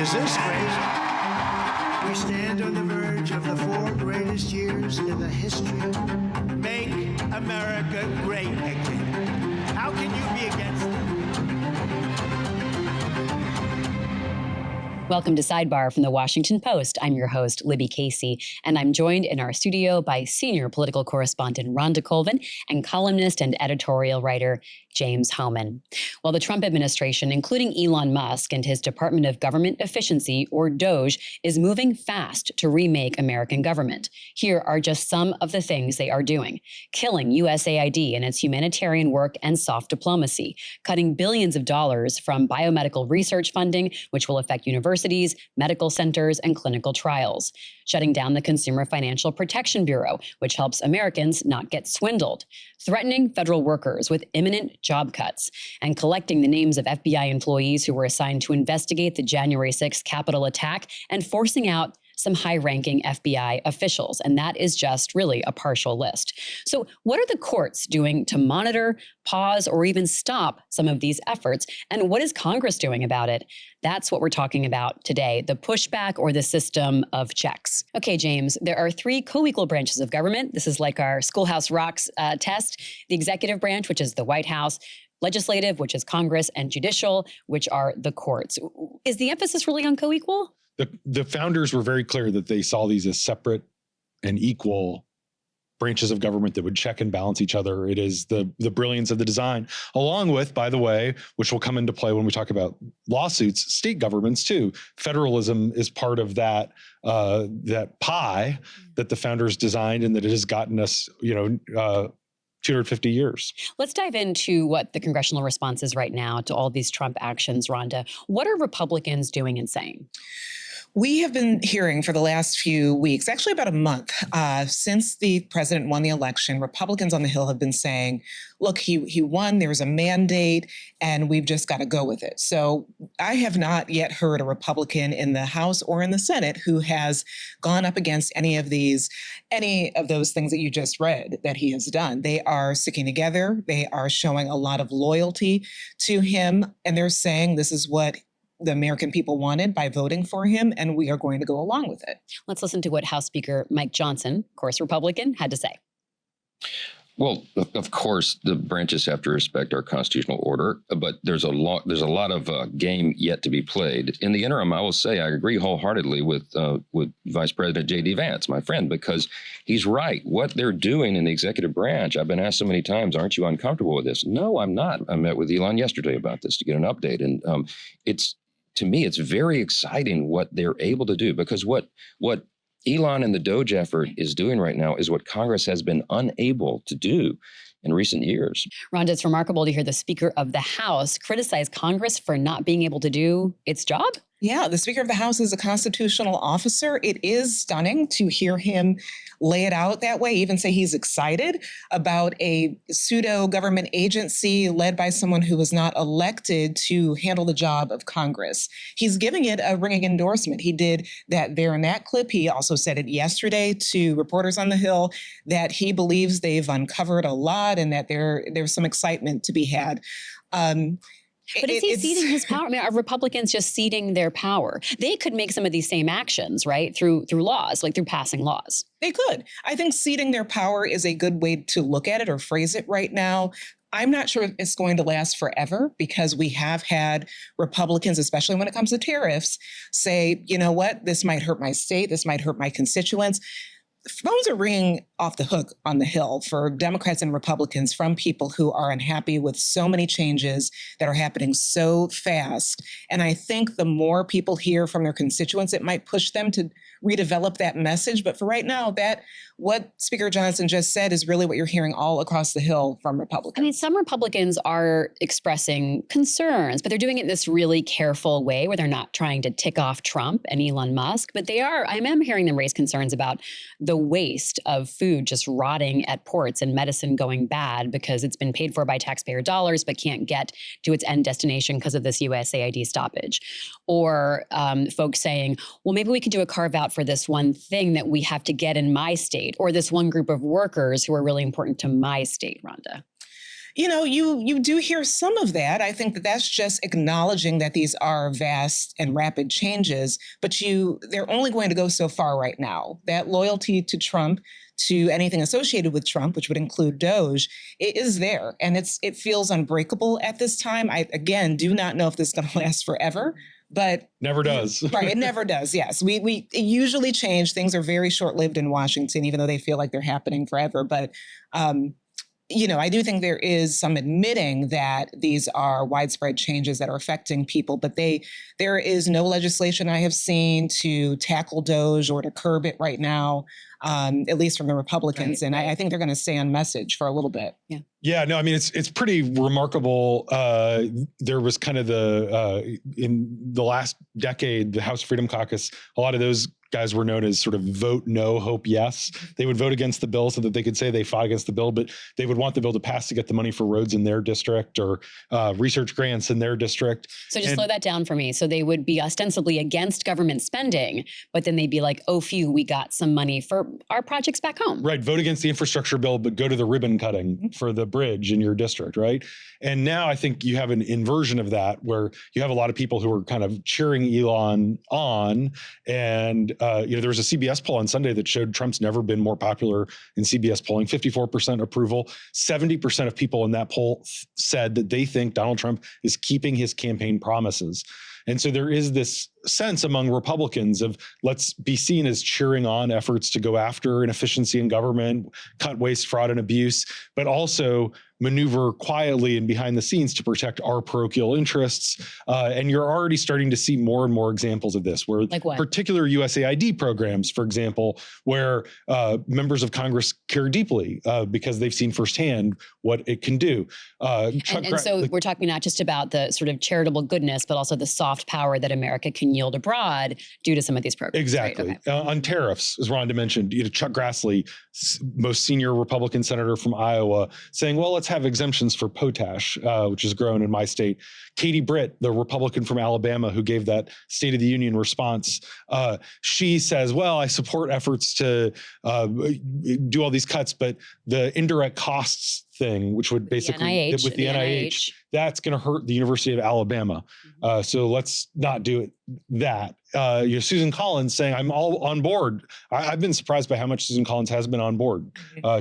Is this crazy? We stand on the verge of the 4 greatest years in the history of Make America Great Again. How can you be against it? Welcome to Sidebar from the Washington Post. I'm your host, Libby Casey, and I'm joined in our studio by senior political correspondent Rhonda Colvin and columnist and editorial writer James Hohmann. Well, the Trump administration, including Elon Musk and his Department of Government Efficiency, or DOGE, is moving fast to remake American government. Here are just some of the things they are doing: killing USAID and its humanitarian work and soft diplomacy, cutting billions of dollars from biomedical research funding, which will affect universities, medical centers, and clinical trials, shutting down the Consumer Financial Protection Bureau, which helps Americans not get swindled, threatening federal workers with imminent job cuts, and collecting the names of FBI employees who were assigned to investigate the January 6th Capitol attack and forcing out some high-ranking FBI officials. And that is just really a partial list. So what are the courts doing to monitor, pause, or even stop some of these efforts? And what is Congress doing about it? That's what we're talking about today: the pushback or the system of checks. Okay, James, there are 3 co-equal branches of government. This is like our Schoolhouse Rocks test: the executive branch, which is the White House; legislative, which is Congress; and judicial, which are the courts. Is the emphasis really on co-equal? The founders were very clear that they saw these as separate and equal branches of government that would check and balance each other. It is the brilliance of the design, along with, by the way, which will come into play when we talk about lawsuits, state governments too. Federalism is part of that pie that the founders designed, and that it has gotten us, 250 years. Let's dive into what the congressional response is right now to all these Trump actions, Rhonda. What are Republicans doing and saying? We have been hearing for the last few weeks, actually about a month, since the president won the election, Republicans on the Hill have been saying, look, he won, there's a mandate, and we've just got to go with it. So I have not yet heard a Republican in the House or in the Senate who has gone up against any of those things that you just read that he has done. They are sticking together. They are showing a lot of loyalty to him, and they're saying this is what the American people wanted by voting for him, and we are going to go along with it. Let's listen to what House Speaker Mike Johnson, of course Republican, had to say. Well, of course, the branches have to respect our constitutional order, but there's a lot of game yet to be played. In the interim, I will say I agree wholeheartedly with Vice President J.D. Vance, my friend, because he's right. What they're doing in the executive branch, I've been asked so many times, aren't you uncomfortable with this? No, I'm not. I met with Elon yesterday about this to get an update, and to me, it's very exciting what they're able to do, because what Elon and the DOGE effort is doing right now is what Congress has been unable to do in recent years. Rhonda, it's remarkable to hear the Speaker of the House criticize Congress for not being able to do its job. Yeah, the Speaker of the House is a constitutional officer. It is stunning to hear him lay it out that way, even say he's excited about a pseudo-government agency led by someone who was not elected to handle the job of Congress. He's giving it a ringing endorsement. He did that there in that clip. He also said it yesterday to reporters on the Hill that he believes they've uncovered a lot and that there's some excitement to be had. But is he ceding his power? I mean, are Republicans just ceding their power? They could make some of these same actions, right, through laws, like through passing laws. They could. I think ceding their power is a good way to look at it or phrase it right now. I'm not sure if it's going to last forever, because we have had Republicans, especially when it comes to tariffs, say, you know what, this might hurt my state, this might hurt my constituents. Phones are ringing off the hook on the Hill for Democrats and Republicans from people who are unhappy with so many changes that are happening so fast. And I think the more people hear from their constituents, it might push them to redevelop that message. But for right now, what Speaker Johnson just said is really what you're hearing all across the Hill from Republicans. I mean, some Republicans are expressing concerns, but they're doing it in this really careful way where they're not trying to tick off Trump and Elon Musk. But I am hearing them raise concerns about the waste of food just rotting at ports and medicine going bad because it's been paid for by taxpayer dollars but can't get to its end destination because of this USAID stoppage. Or folks saying, well, maybe we can do a carve out for this one thing that we have to get in my state, or this one group of workers who are really important to my state, Rhonda. You do hear some of that. I think that that's just acknowledging that these are vast and rapid changes, but they're only going to go so far right now. That loyalty to Trump, to anything associated with Trump, which would include Doge, it is there, and it feels unbreakable at this time. I again do not know if this is going to last forever. But never does. Right. It never does. Yes. We usually change. Things are very short-lived in Washington, even though they feel like they're happening forever. But, I do think there is some admitting that these are widespread changes that are affecting people, but there is no legislation I have seen to tackle Doge or to curb it right now, at least from the Republicans. Right, and right. I think they're going to stay on message for a little bit. Yeah. Yeah, no, I mean, it's pretty remarkable. There was kind of in the last decade, the House Freedom Caucus, a lot of those guys were known as sort of vote no, hope yes. They would vote against the bill so that they could say they fought against the bill, but they would want the bill to pass to get the money for roads in their district or research grants in their district. So just slow that down for me. So they would be ostensibly against government spending, but then they'd be like, oh, phew, we got some money for our projects back home. Right. Vote against the infrastructure bill, but go to the ribbon cutting for the bridge in your district. Right. And now I think you have an inversion of that where you have a lot of people who are kind of cheering Elon on. And, there was a CBS poll on Sunday that showed Trump's never been more popular in CBS polling, 54% approval. 70% of people in that poll said that they think Donald Trump is keeping his campaign promises. And so there is this sense among Republicans of let's be seen as cheering on efforts to go after inefficiency in government, cut waste, fraud, and abuse, but also maneuver quietly and behind the scenes to protect our parochial interests. And you're already starting to see more and more examples of this, where like what? Particular USAID programs, for example, where members of Congress care deeply because they've seen firsthand what it can do. And so we're talking not just about the sort of charitable goodness, but also the soft power that America can yield abroad due to some of these programs. Exactly. Right? Okay. On tariffs, as Rhonda mentioned, Chuck Grassley, most senior Republican senator from Iowa, saying, well, let's have exemptions for potash, which has grown in my state. Katie Britt, the Republican from Alabama who gave that State of the Union response, she says, well, I support efforts to do all these cuts, but the indirect costs thing, which would basically with the NIH, that's going to hurt the University of Alabama. So let's not do it. Susan Collins saying, I'm all on board. I've been surprised by how much Susan Collins has been on board.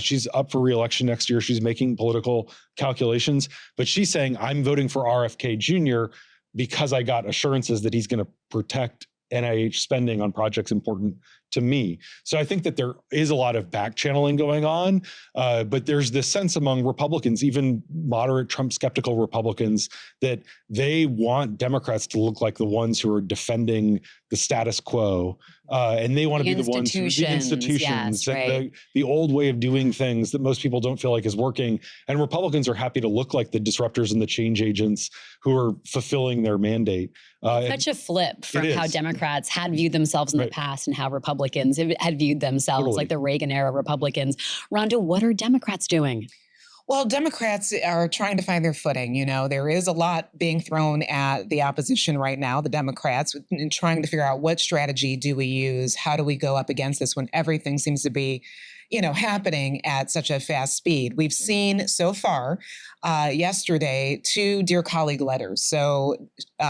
She's up for re-election next year. She's making political calculations, but she's saying, I'm voting for RFK Jr. because I got assurances that he's going to protect NIH spending on projects important to me. So I think that there is a lot of back channeling going on, but there's this sense among Republicans, even moderate Trump skeptical Republicans, that they want Democrats to look like the ones who are defending the status quo, and they want to be the ones who the institutions, yes, right. the old way of doing things that most people don't feel like is working. And Republicans are happy to look like the disruptors and the change agents who are fulfilling their mandate. Such a flip from how Democrats had viewed themselves in the past and how Republicans had viewed themselves, like the Reagan era Republicans. Rhonda, what are Democrats doing? Well, Democrats are trying to find their footing. There is a lot being thrown at the opposition right now, the Democrats, in trying to figure out what strategy do we use? How do we go up against this when everything seems to be, happening at such a fast speed? We've seen so far yesterday 2 Dear Colleague letters. So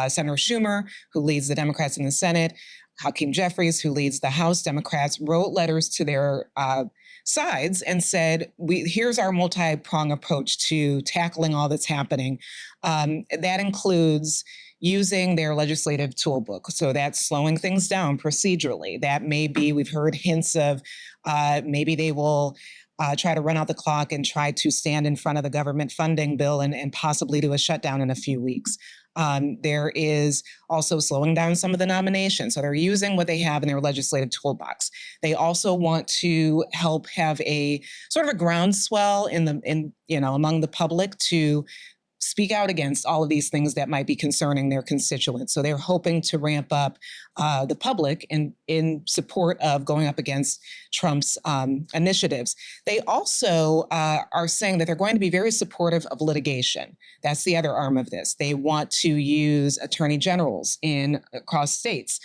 Senator Schumer, who leads the Democrats in the Senate, Hakeem Jeffries, who leads the House Democrats, wrote letters to their sides and said, here's our multi-pronged approach to tackling all that's happening. That includes using their legislative toolbook. So that's slowing things down procedurally. That may be, we've heard hints of maybe they will try to run out the clock and try to stand in front of the government funding bill and possibly do a shutdown in a few weeks. There is also slowing down some of the nominations. So they're using what they have in their legislative toolbox. They also want to help have a sort of a groundswell among the public to speak out against all of these things that might be concerning their constituents. So they're hoping to ramp up the public in support of going up against Trump's initiatives. They also are saying that they're going to be very supportive of litigation. That's the other arm of this. They want to use attorney generals across states.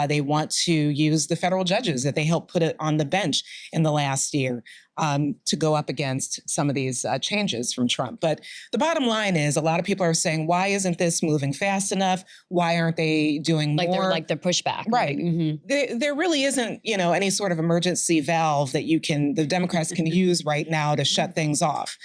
They want to use the federal judges that they helped put it on the bench in the last year. to go up against some of these changes from Trump. But the bottom line is a lot of people are saying, why isn't this moving fast enough? Why aren't they doing more? Like the pushback. Right. Mm-hmm. There really isn't, any sort of emergency valve that the Democrats can use right now to shut things off.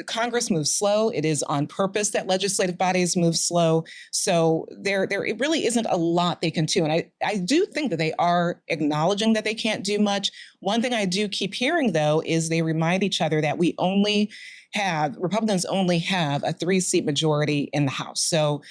Congress moves slow. It is on purpose that legislative bodies move slow. So there it really isn't a lot they can do. And I do think that they are acknowledging that they can't do much. One thing I do keep hearing, though, is they remind each other that Republicans only have a 3-seat majority in the House. So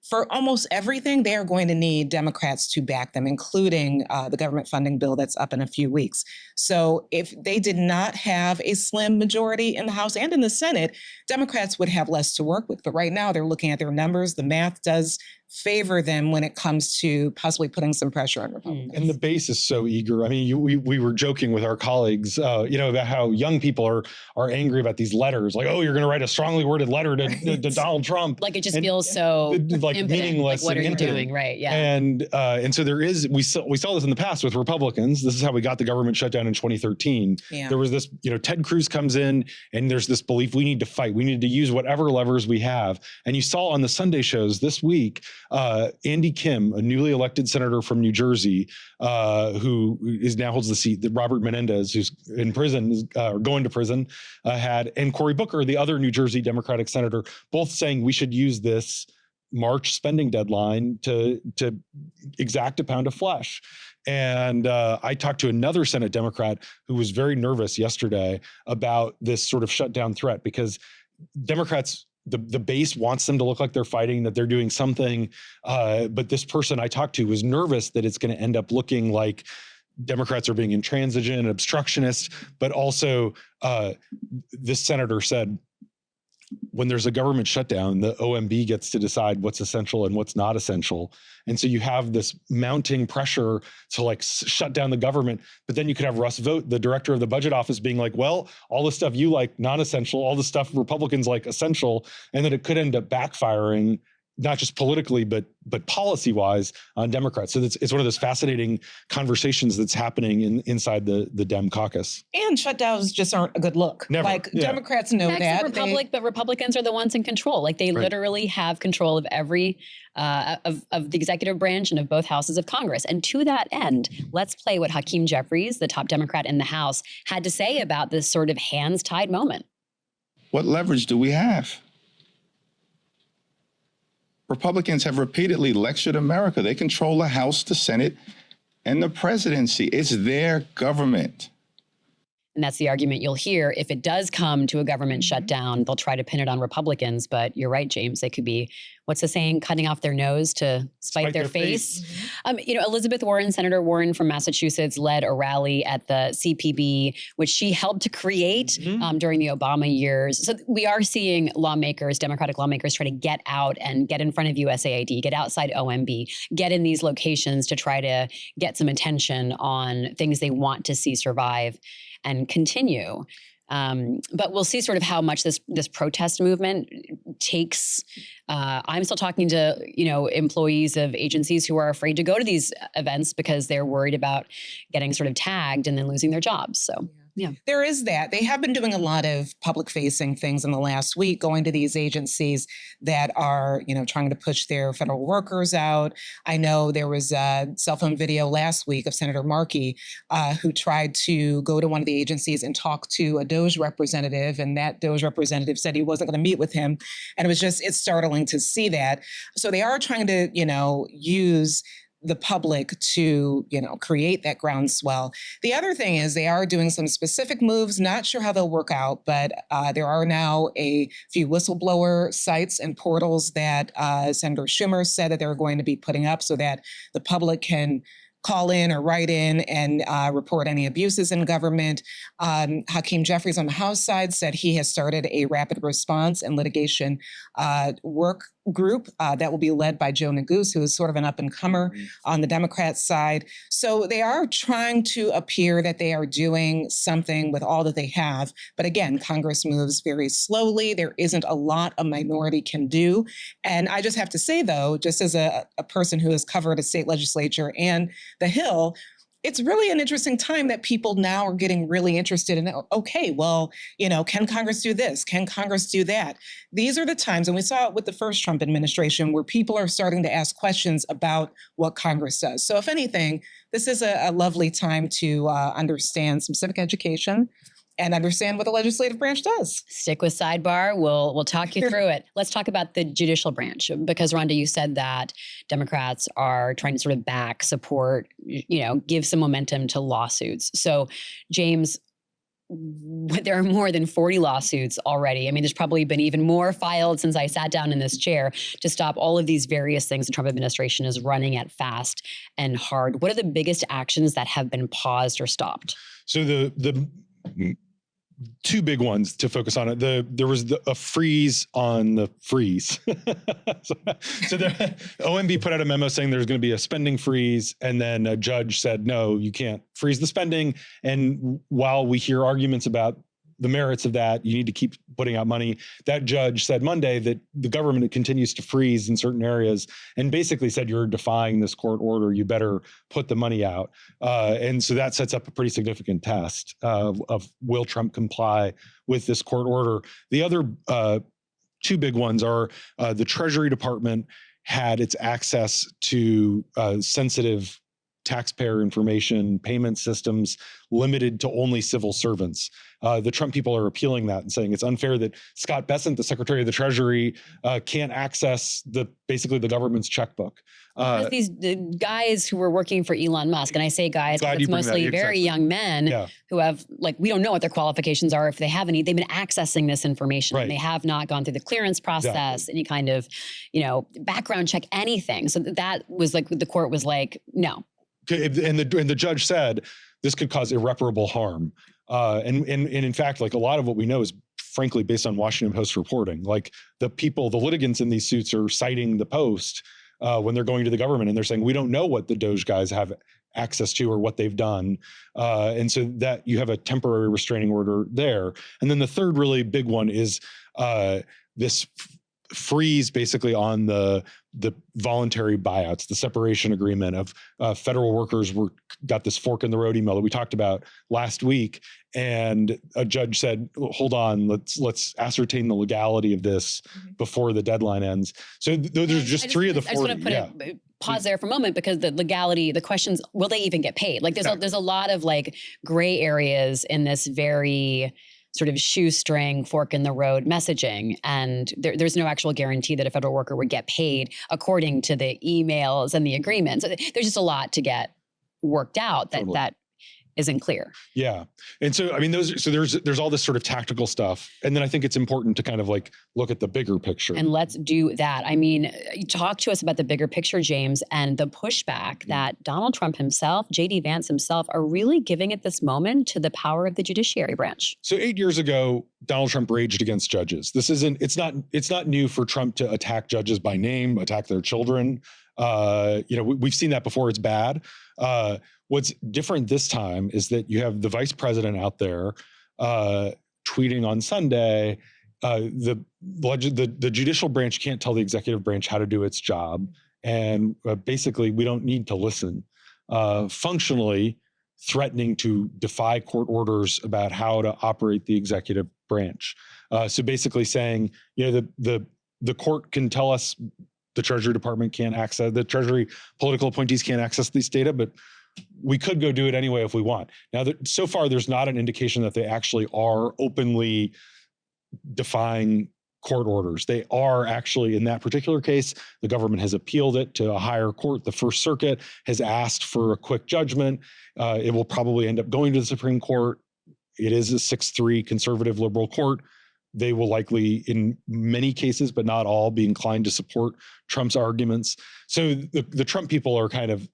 for almost everything, they are going to need Democrats to back them, including the government funding bill that's up in a few weeks. So if they did not have a slim majority in the House and in the Senate, Democrats would have less to work with. But right now, they're looking at their numbers. The math does favor them when it comes to possibly putting some pressure on Republicans. And the base is so eager. I mean, we were joking with our colleagues, about how young people are angry about these letters. Like, oh, you're going to write a strongly worded letter to Donald Trump. Like it just feels so like impotent. meaningless. Like, what are you impotent. doing? Right. Yeah. And so we saw this in the past with Republicans. This is how we got the government shut down in 2013. Yeah. There was this, Ted Cruz comes in and there's this belief we need to fight. We need to use whatever levers we have. And you saw on the Sunday shows this week, Andy Kim, a newly elected senator from New Jersey, who now holds the seat that Robert Menendez, who's in prison, going to prison, had, and Cory Booker, the other New Jersey Democratic senator, both saying we should use this March spending deadline to exact a pound of flesh. And I talked to another Senate Democrat who was very nervous yesterday about this sort of shutdown threat, because Democrats, the base wants them to look like they're fighting, that they're doing something. But this person I talked to was nervous that it's going to end up looking like Democrats are being intransigent, obstructionist. But also, this senator said, when there's a government shutdown, the OMB gets to decide what's essential and what's not essential. And so you have this mounting pressure to shut down the government. But then you could have Russ Vought, the director of the budget office, being like, well, all the stuff you like non-essential, all the stuff Republicans like essential, and then it could end up backfiring, not just politically, but policy-wise on Democrats. So it's one of those fascinating conversations that's happening inside the Dem caucus. And shutdowns just aren't a good look. Never. Democrats know that. But Republicans are the ones in control. Like they literally have control of every of the executive branch and of both houses of Congress. And to that end, let's play what Hakeem Jeffries, the top Democrat in the House, had to say about this sort of hands-tied moment. What leverage do we have? Republicans have repeatedly lectured America. They control the House, the Senate, and the presidency. It's their government. And that's the argument you'll hear. If it does come to a government shutdown, they'll try to pin it on Republicans. But you're right, James. They could be, what's the saying, cutting off their nose to spite their face. Elizabeth Warren, Senator Warren from Massachusetts, led a rally at the CPB, which she helped to create during the Obama years. So we are seeing lawmakers, Democratic lawmakers, try to get out and get in front of USAID, get outside OMB, get in these locations to try to get some attention on things they want to see survive and continue. But we'll see sort of how much this protest movement takes. I'm still talking to, employees of agencies who are afraid to go to these events because they're worried about getting sort of tagged and then losing their jobs. So. Yeah. There is that. They have been doing a lot of public-facing things in the last week, going to these agencies that are, trying to push their federal workers out. I know there was a cell phone video last week of Senator Markey, who tried to go to one of the agencies and talk to a DOJ representative, and that DOJ representative said he wasn't going to meet with him. And it's startling to see that. So they are trying to, use the public to, create that groundswell. The other thing is they are doing some specific moves, not sure how they'll work out, but there are now a few whistleblower sites and portals that Senator Schumer said that they're going to be putting up so that the public can call in or write in and report any abuses in government. Hakeem Jeffries on the House side said he has started a rapid response and litigation work group that will be led by Joe Neguse, who is sort of an up-and-comer on the Democrat side. So they are trying to appear that they are doing something with all that they have. But again, Congress moves very slowly. There isn't a lot a minority can do. And I just have to say, though, just as a person who has covered a state legislature and the Hill, it's really an interesting time that people now are getting really interested in, okay, well, can Congress do this? Can Congress do that? These are the times, and we saw it with the first Trump administration, where people are starting to ask questions about what Congress does. So if anything, this is a lovely time to understand some civic education and understand what the legislative branch does. Stick with sidebar. We'll talk you through it. Let's talk about the judicial branch, because Rhonda, you said that Democrats are trying to sort of support, give some momentum to lawsuits. So, James, there are more than 40 lawsuits already. I mean, there's probably been even more filed since I sat down in this chair to stop all of these various things the Trump administration is running at fast and hard. What are the biggest actions that have been paused or stopped? So the two big ones to focus on it. There was a freeze on the freeze. so the OMB put out a memo saying there's going to be a spending freeze, and then a judge said, no, you can't freeze the spending. And while we hear arguments about the merits of that, you need to keep putting out money. That judge said Monday that the government continues to freeze in certain areas, and basically said, you're defying this court order, you better put the money out. And so that sets up a pretty significant test of will Trump comply with this court order. The other two big ones are the Treasury Department had its access to sensitive taxpayer information, payment systems limited to only civil servants. The Trump people are appealing that and saying it's unfair that Scott Bessent, the Secretary of the Treasury, can't access basically the government's checkbook. Because the guys who were working for Elon Musk, and I say guys, but it's mostly very young men who have, we don't know what their qualifications are, if they have any. They've been accessing this information, and they have not gone through the clearance process, any kind of, background check, anything. So that was the court was like, no. And the judge said this could cause irreparable harm. And in fact, a lot of what we know is frankly based on Washington Post reporting. The litigants in these suits are citing the Post when they're going to the government, and they're saying, we don't know what the Doge guys have access to or what they've done. And so that you have a temporary restraining order there. And then the third really big one is this freeze basically on the voluntary buyouts, the separation agreement of federal workers got this fork in the road email that we talked about last week. And a judge said, hold on, let's ascertain the legality of this before the deadline ends. So those are just three of the 40. I just want to pause there for a moment, because the legality, the questions, will they even get paid? There's a lot of gray areas in this very sort of shoestring, fork in the road messaging. And there's no actual guarantee that a federal worker would get paid according to the emails and the agreement. So there's just a lot to get worked out that isn't clear. Yeah. And so, there's all this sort of tactical stuff. And then I think it's important to kind of look at the bigger picture. And let's do that. Talk to us about the bigger picture, James, and the pushback that Donald Trump himself, J.D. Vance himself, are really giving at this moment to the power of the judiciary branch. So 8 years ago, Donald Trump raged against judges. It's not new for Trump to attack judges by name, attack their children. We've seen that before. It's bad. What's different this time is that you have the vice president out there tweeting on Sunday, the judicial branch can't tell the executive branch how to do its job. And basically, we don't need to listen. Functionally threatening to defy court orders about how to operate the executive branch. So basically saying, the court can tell us the Treasury Department can't access, the Treasury political appointees can't access these data, but we could go do it anyway if we want. Now, so far, there's not an indication that they actually are openly defying court orders. They are actually, in that particular case, the government has appealed it to a higher court. The First Circuit has asked for a quick judgment. It will probably end up going to the Supreme Court. It is a 6-3 conservative liberal court. They will likely, in many cases, but not all, be inclined to support Trump's arguments. So the Trump people are kind of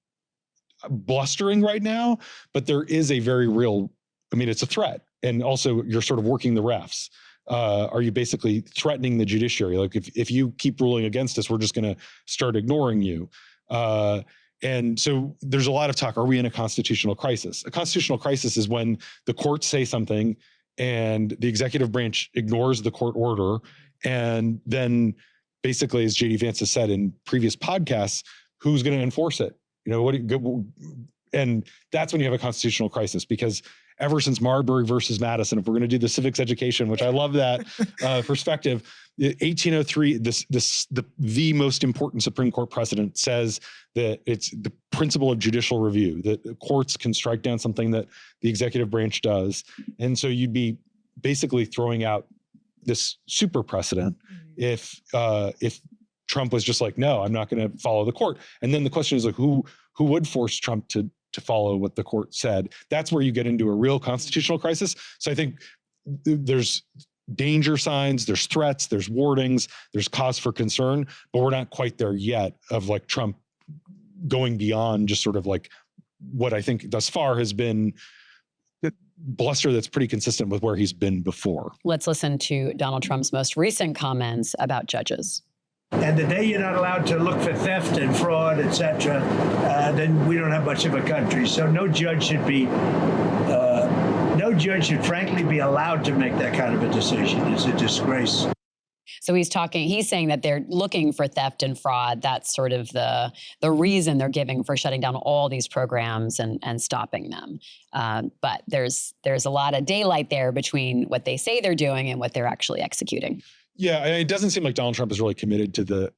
blustering right now, but there is a very real, it's a threat. And also you're sort of working the refs. Are you basically threatening the judiciary? If you keep ruling against us, we're just going to start ignoring you. And so there's a lot of talk. Are we in a constitutional crisis? A constitutional crisis is when the courts say something and the executive branch ignores the court order. And then basically, as J.D. Vance has said in previous podcasts, who's going to enforce it? And that's when you have a constitutional crisis, because ever since Marbury versus Madison, if we're going to do the civics education, which I love that perspective, 1803, the most important Supreme Court precedent says that it's the principle of judicial review, that courts can strike down something that the executive branch does. And so you'd be basically throwing out this super precedent if Trump was just like, no, I'm not going to follow the court. And then the question is like, who would force Trump to follow what the court said? That's where you get into a real constitutional crisis. So I think there's danger signs, there's threats, there's warnings, there's cause for concern, but we're not quite there yet of like Trump going beyond just sort of like what I think thus far has been bluster that's pretty consistent with where he's been before. Let's listen to Donald Trump's most recent comments about judges. And the day you're not allowed to look for theft and fraud, et cetera, then we don't have much of a country. So no judge should frankly be allowed to make that kind of a decision. It's a disgrace. So he's saying that they're looking for theft and fraud. That's sort of the reason they're giving for shutting down all these programs and stopping them. But there's a lot of daylight there between what they say they're doing and what they're actually executing. Yeah, it doesn't seem like Donald Trump is really committed to the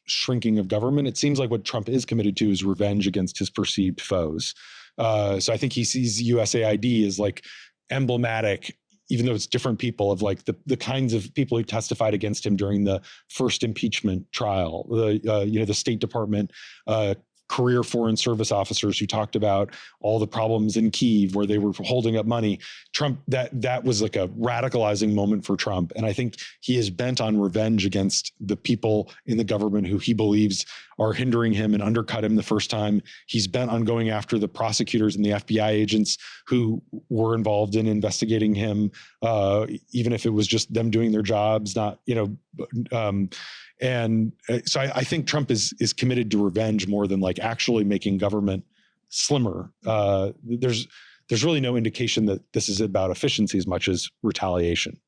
shrinking of government. It seems like what Trump is committed to is revenge against his perceived foes. So I think he sees USAID as like emblematic, even though it's different people, of like the kinds of people who testified against him during the first impeachment trial. The State Department career foreign service officers who talked about all the problems in Kyiv where they were holding up money. Trump, that was like a radicalizing moment for Trump. And I think he is bent on revenge against the people in the government who he believes are hindering him and undercut him the first time. He's bent on going after the prosecutors and the FBI agents who were involved in investigating him, even if it was just them doing their jobs, not, and so I think Trump is committed to revenge more than like actually making government slimmer. There's really no indication that this is about efficiency as much as retaliation.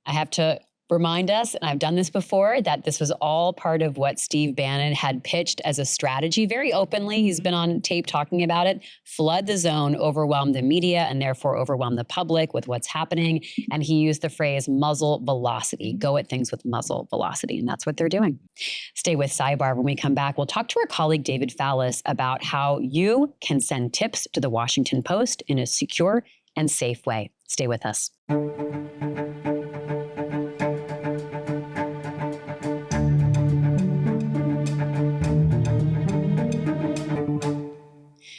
I have to remind us, and I've done this before, that this was all part of what Steve Bannon had pitched as a strategy very openly. He's been on tape talking about it. Flood the zone, overwhelm the media, and therefore overwhelm the public with what's happening. And he used the phrase muzzle velocity, go at things with muzzle velocity. And that's what they're doing. Stay with Sidebar. When we come back, we'll talk to our colleague David Fallis about how you can send tips to the Washington Post in a secure and safe way. Stay with us.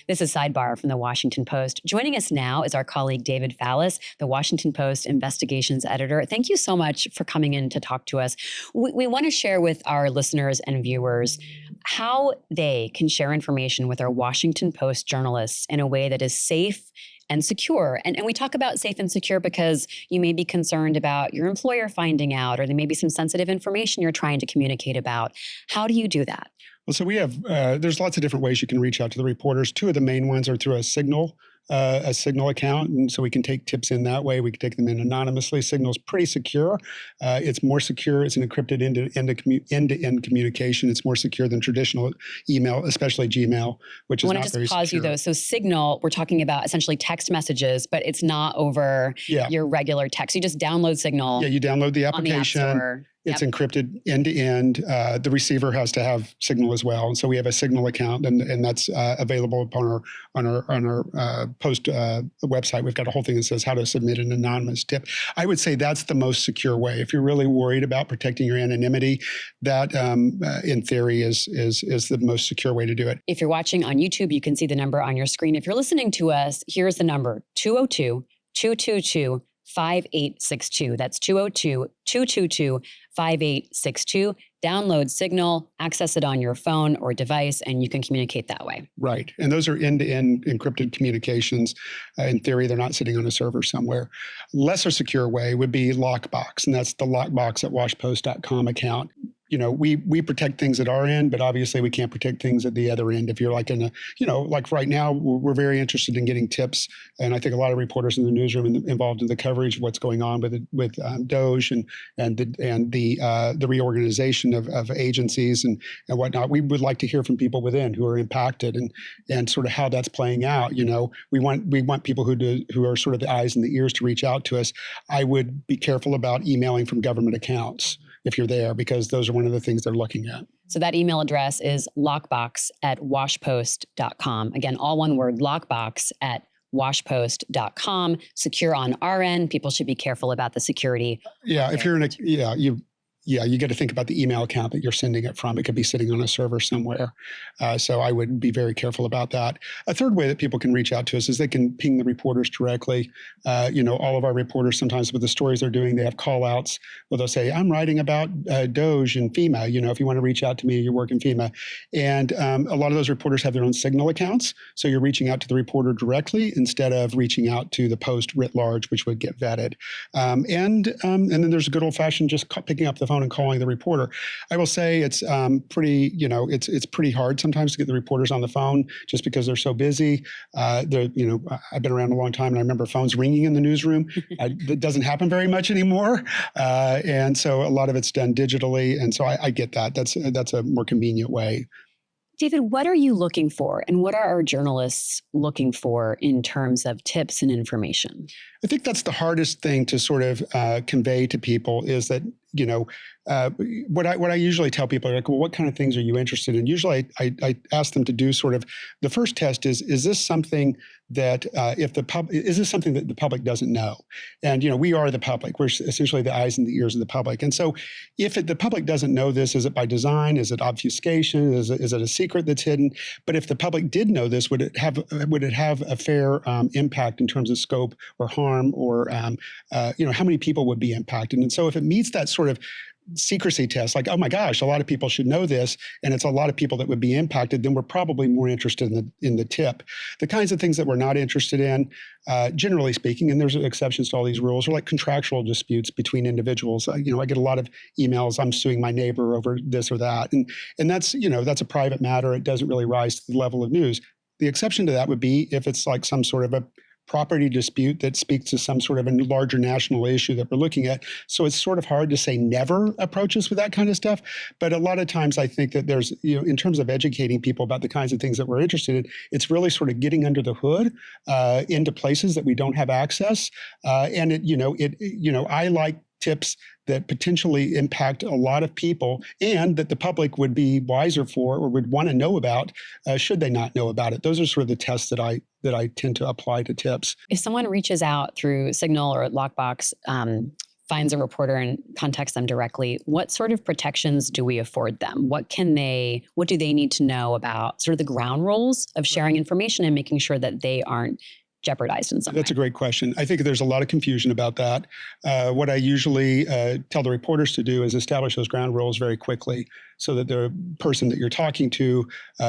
This is Sidebar from the Washington Post. Joining us now is our colleague David Fallis, the Washington Post investigations editor. Thank you so much for coming in to talk to us. We want to share with our listeners and viewers how they can share information with our Washington Post journalists in a way that is safe and secure. And we talk about safe and secure because you may be concerned about your employer finding out, or there may be some sensitive information you're trying to communicate about. How do you do that? Well, so we have, there's lots of different ways you can reach out to the reporters. Two of the main ones are through a Signal account. And so we can take tips in that way. We can take them in anonymously. Signal's pretty secure. It's more secure. It's an encrypted end-to-end communication. It's more secure than traditional email, especially Gmail, which is not very secure. I want to just pause you though. So Signal, we're talking about essentially text messages, but it's not over your regular text. You just download Signal. Yeah, you download the application. On the App Store. It's encrypted end to end. The receiver has to have Signal as well, and so we have a Signal account, and that's available upon our Post website. We've got a whole thing that says how to submit an anonymous tip. I would say that's the most secure way. If you're really worried about protecting your anonymity, that in theory is the most secure way to do it. If you're watching on YouTube, you can see the number on your screen. If you're listening to us, here's the number: 202-222. 5862. That's 202-222-5862. Download Signal, access it on your phone or device, and you can communicate that way. Right. And those are end-to-end encrypted communications. In theory, they're not sitting on a server somewhere. Lesser secure way would be Lockbox, and that's the Lockbox at washpost.com account. we protect things at our end, but obviously we can't protect things at the other end. If you're like in a, like right now, we're very interested in getting tips, and I think a lot of reporters in the newsroom involved in the coverage of what's going on with Doge and the reorganization of agencies and whatnot. We would like to hear from people within who are impacted and sort of how that's playing out. We want people who are sort of the eyes and the ears to reach out to us. I would be careful about emailing from government accounts if you're there, because those are one of the things they're looking at. So that email address is lockbox@washpost.com. Again, all one word, lockbox@washpost.com. Secure on our end. People should be careful about the security. Yeah, if you're in you got to think about the email account that you're sending it from. It could be sitting on a server somewhere. So I would be very careful about that. A third way that people can reach out to us is they can ping the reporters directly. All of our reporters, sometimes with the stories they're doing, they have call outs where they'll say, I'm writing about Doge and FEMA. If you want to reach out to me, you work in FEMA. And a lot of those reporters have their own Signal accounts. So you're reaching out to the reporter directly instead of reaching out to the Post writ large, which would get vetted. And then there's a good old fashioned just picking up the phone and calling the reporter. I will say it's pretty, it's pretty hard sometimes to get the reporters on the phone just because they're so busy. I've been around a long time, and I remember phones ringing in the newsroom. That doesn't happen very much anymore, and so a lot of it's done digitally. And so I get that. That's a more convenient way. David, what are you looking for, and what are our journalists looking for in terms of tips and information? I think that's the hardest thing to sort of convey to people is that, what I usually tell people, like, well, what kind of things are you interested in? Usually I ask them to do sort of, the first test is this something that is this something that the public doesn't know? And, we are the public. We're essentially the eyes and the ears of the public. And so if the public doesn't know this, is it by design? Is it obfuscation? Is it a secret that's hidden? But if the public did know this, would it have a fair impact in terms of scope or harm, or how many people would be impacted? And so if it meets that sort of secrecy test, like, oh my gosh, a lot of people should know this, and it's a lot of people that would be impacted, then we're probably more interested in the tip. The kinds of things that we're not interested in, generally speaking, and there's exceptions to all these rules, are like contractual disputes between individuals. I get a lot of emails, I'm suing my neighbor over this or that, and that's that's a private matter. It doesn't really rise to the level of news. The exception to that would be if it's like some sort of a property dispute that speaks to some sort of a larger national issue that we're looking at. So it's sort of hard to say never approach us with that kind of stuff. But a lot of times I think that there's, in terms of educating people about the kinds of things that we're interested in, it's really sort of getting under the hood into places that we don't have access. And I like tips that potentially impact a lot of people and that the public would be wiser for or would want to know about should they not know about it. Those are sort of the tests that I tend to apply to tips. If someone reaches out through Signal or Lockbox, finds a reporter and contacts them directly, what sort of protections do we afford them? What do they need to know about sort of the ground rules of sharing information and making sure that they aren't jeopardized in some way? That's a great question. I think there's a lot of confusion about that. What I usually tell the reporters to do is establish those ground rules very quickly so that the person that you're talking to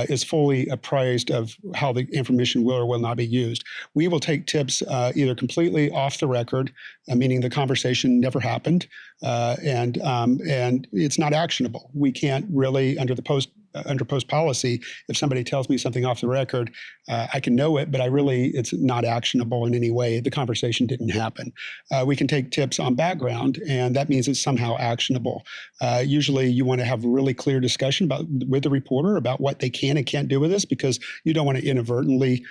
is fully apprised of how the information will or will not be used. We will take tips either completely off the record, meaning the conversation never happened, and it's not actionable. We can't really, under post policy, if somebody tells me something off the record, I can know it, but it's not actionable in any way. The conversation didn't happen. We can take tips on background, and that means it's somehow actionable. Usually you want to have a really clear discussion with the reporter about what they can and can't do with this, because you don't want to inadvertently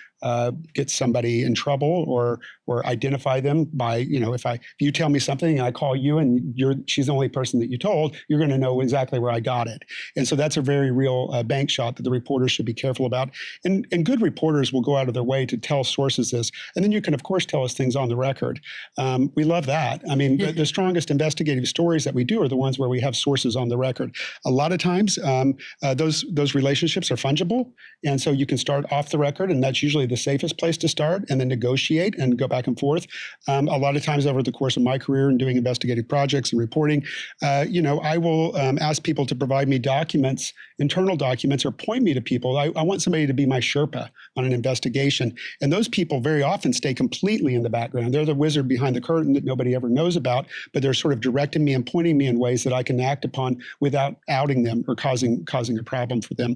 get somebody in trouble or identify them by, if you tell me something and I call you and she's the only person that you told, you're going to know exactly where I got it. And so that's a very real bank shot that the reporters should be careful about. And good reporters will go out of their way to tell sources this. And then you can, of course, tell us things on the record. We love that. I mean, the strongest investigative stories that we do are the ones where we have sources on the record. A lot of times, those relationships are fungible. And so you can start off the record, and that's usually the safest place to start and then negotiate and go back and forth. A lot of times over the course of my career in doing investigative projects and reporting, I will ask people to provide me documents, internal documents, or point me to people. I want somebody to be my Sherpa on an investigation. And those people very often stay completely in the background. They're the wizard behind the curtain that nobody ever knows about, but they're sort of directing me and pointing me in ways that I can act upon without outing them or causing a problem for them.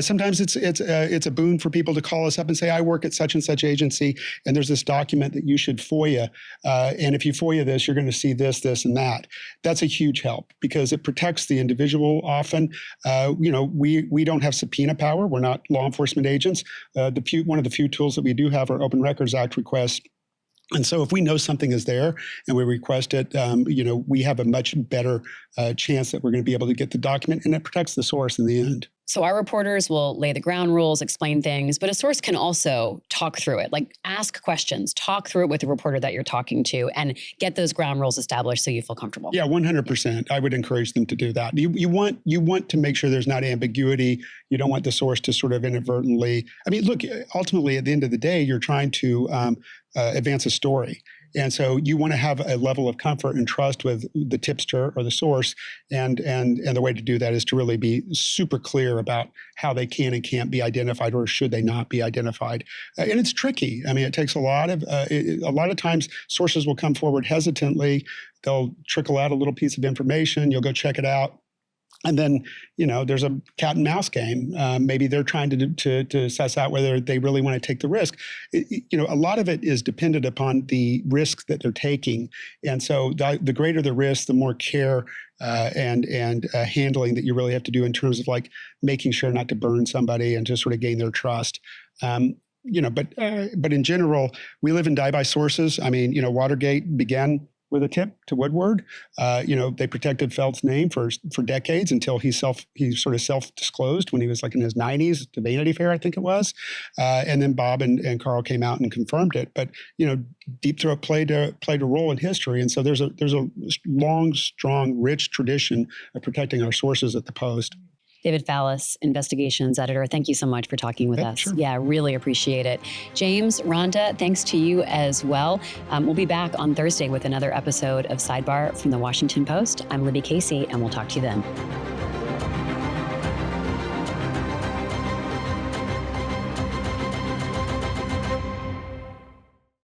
Sometimes it's a boon for people to call us up and say, I work at such and such agency, and there's this document that you should FOIA. And if you FOIA this, you're going to see this, this, and that. That's a huge help because it protects the individual often. We don't have subpoena power. We're not law enforcement agents. One of the few tools that we do have are Open Records Act requests. And so if we know something is there and we request it, we have a much better chance that we're going to be able to get the document, and it protects the source in the end. So our reporters will lay the ground rules, explain things, but a source can also talk through it, like ask questions, talk through it with the reporter that you're talking to, and get those ground rules established so you feel comfortable. Yeah, 100%. I would encourage them to do that. You want to make sure there's not ambiguity. You don't want the source to sort of inadvertently. I mean, look, ultimately, at the end of the day, you're trying to advance a story. And so you want to have a level of comfort and trust with the tipster or the source. And the way to do that is to really be super clear about how they can and can't be identified, or should they not be identified. And it's tricky. I mean, it takes a lot of times sources will come forward hesitantly. They'll trickle out a little piece of information. You'll go check it out. And then, there's a cat and mouse game. Maybe they're trying to suss out whether they really want to take the risk. A lot of it is dependent upon the risk that they're taking. And so the greater the risk, the more care and handling that you really have to do in terms of like making sure not to burn somebody and to sort of gain their trust. But in general, we live and die by sources. I mean, Watergate began with a tip to Woodward. They protected Felt's name for decades until he sort of self-disclosed when he was like in his 90s to Vanity Fair, I think it was. And then Bob and Carl came out and confirmed it. But, Deep Throat played a role in history. And so there's a long, strong, rich tradition of protecting our sources at the Post. David Fallis, investigations editor, thank you so much for talking with us. Sure. Yeah, really appreciate it. James, Rhonda, thanks to you as well. We'll be back on Thursday with another episode of Sidebar from the Washington Post. I'm Libby Casey, and we'll talk to you then.